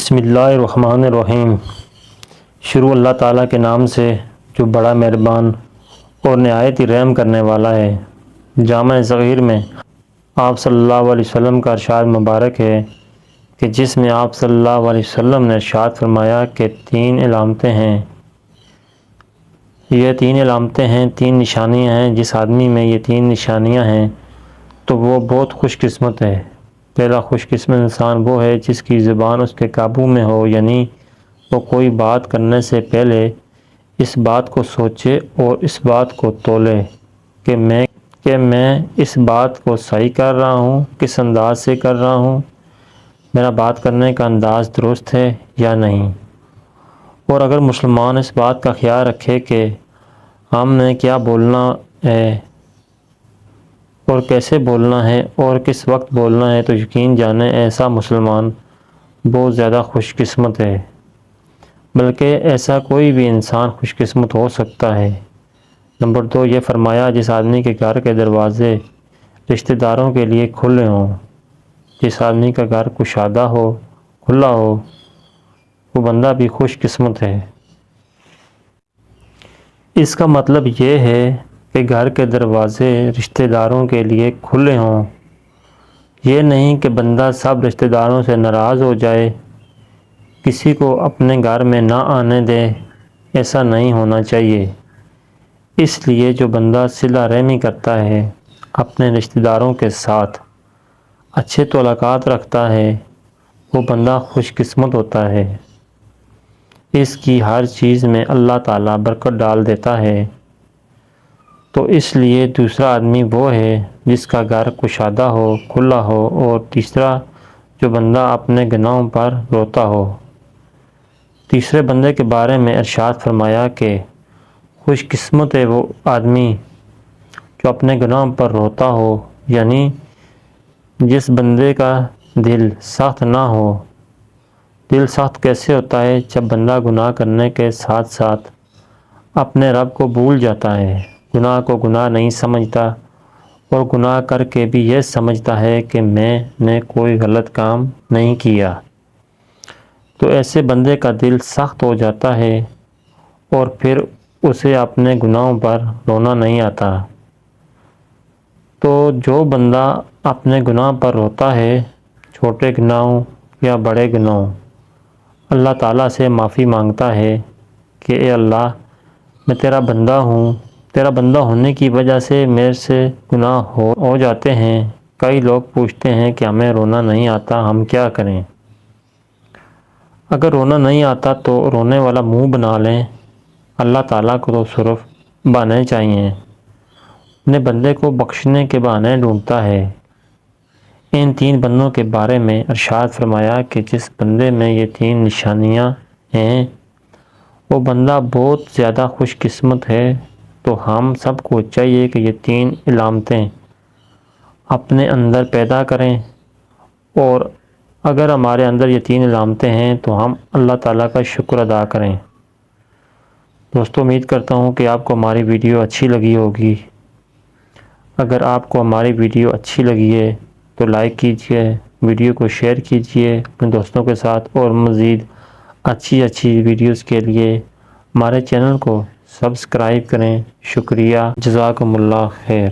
بسم اللہ الرحمن الرحیم۔ شروع اللہ تعالیٰ کے نام سے جو بڑا مہربان اور نہایت ہی رحم کرنے والا ہے۔ جامع صغیر میں آپ صلی اللہ علیہ وسلم کا ارشاد مبارک ہے کہ جس میں آپ صلی اللہ علیہ وسلم نے ارشاد فرمایا کہ تین علامتیں ہیں، یہ تین علامتیں ہیں، تین نشانیاں ہیں، جس آدمی میں یہ تین نشانیاں ہیں تو وہ بہت خوش قسمت ہے۔ پہلا خوش قسمت انسان وہ ہے جس کی زبان اس کے قابو میں ہو، یعنی وہ کوئی بات کرنے سے پہلے اس بات کو سوچے اور اس بات کو تولے کہ میں اس بات کو صحیح کر رہا ہوں، کس انداز سے کر رہا ہوں، میرا بات کرنے کا انداز درست ہے یا نہیں۔ اور اگر مسلمان اس بات کا خیال رکھے کہ ہم نے کیا بولنا ہے اور کیسے بولنا ہے اور کس وقت بولنا ہے، تو یقین جانے ایسا مسلمان بہت زیادہ خوش قسمت ہے، بلکہ ایسا کوئی بھی انسان خوش قسمت ہو سکتا ہے۔ نمبر 2، یہ فرمایا جس آدمی کے گھر کے دروازے رشتہ داروں کے لیے کھلے ہوں، جس آدمی کا گھر کشادہ ہو، کھلا ہو، وہ بندہ بھی خوش قسمت ہے۔ اس کا مطلب یہ ہے کہ گھر کے دروازے رشتہ داروں کے لیے کھلے ہوں۔ یہ نہیں کہ بندہ سب رشتہ داروں سے ناراض ہو جائے، کسی کو اپنے گھر میں نہ آنے دے، ایسا نہیں ہونا چاہیے۔ اس لیے جو بندہ صلہ رحمی کرتا ہے اپنے رشتہ داروں کے ساتھ، اچھے تعلقات رکھتا ہے، وہ بندہ خوش قسمت ہوتا ہے۔ اس کی ہر چیز میں اللہ تعالیٰ برکت ڈال دیتا ہے۔ تو اس لیے دوسرا آدمی وہ ہے جس کا گھر کشادہ ہو، کھلا ہو، اور تیسرا جو بندہ اپنے گناہوں پر روتا ہو۔ تیسرے بندے کے بارے میں ارشاد فرمایا کہ خوش قسمت ہے وہ آدمی جو اپنے گناہوں پر روتا ہو، یعنی جس بندے کا دل سخت نہ ہو۔ دل سخت کیسے ہوتا ہے؟ جب بندہ گناہ کرنے کے ساتھ ساتھ اپنے رب کو بھول جاتا ہے، گناہ کو گناہ نہیں سمجھتا، اور گناہ کر کے بھی یہ سمجھتا ہے کہ میں نے کوئی غلط کام نہیں کیا، تو ایسے بندے کا دل سخت ہو جاتا ہے اور پھر اسے اپنے گناہوں پر رونا نہیں آتا۔ تو جو بندہ اپنے گناہ پر روتا ہے، چھوٹے گناہوں یا بڑے گناہوں، اللہ تعالیٰ سے معافی مانگتا ہے کہ اے اللہ، میں تیرا بندہ ہوں، تیرا بندہ ہونے کی وجہ سے میرے سے گناہ ہو جاتے ہیں۔ کئی لوگ پوچھتے ہیں کہ ہمیں رونا نہیں آتا، ہم کیا کریں؟ اگر رونا نہیں آتا تو رونے والا منہ بنا لیں۔ اللہ تعالیٰ کو تو صرف بہانے چاہیے، اپنے بندے کو بخشنے کے بہانے ڈھونڈتا ہے۔ ان تین بندوں کے بارے میں ارشاد فرمایا کہ جس بندے میں یہ تین نشانیاں ہیں وہ بندہ بہت زیادہ خوش قسمت ہے۔ تو ہم سب کو چاہیے کہ یہ تین علامتیں اپنے اندر پیدا کریں، اور اگر ہمارے اندر یہ تین علامتیں ہیں تو ہم اللہ تعالیٰ کا شکر ادا کریں۔ دوستو، امید کرتا ہوں کہ آپ کو ہماری ویڈیو اچھی لگی ہوگی۔ اگر آپ کو ہماری ویڈیو اچھی لگی ہے تو لائک کیجئے، ویڈیو کو شیئر کیجئے اپنے دوستوں کے ساتھ، اور مزید اچھی ویڈیوز کے لیے ہمارے چینل کو سبسکرائب کریں۔ شکریہ، جزاکم اللہ خیر۔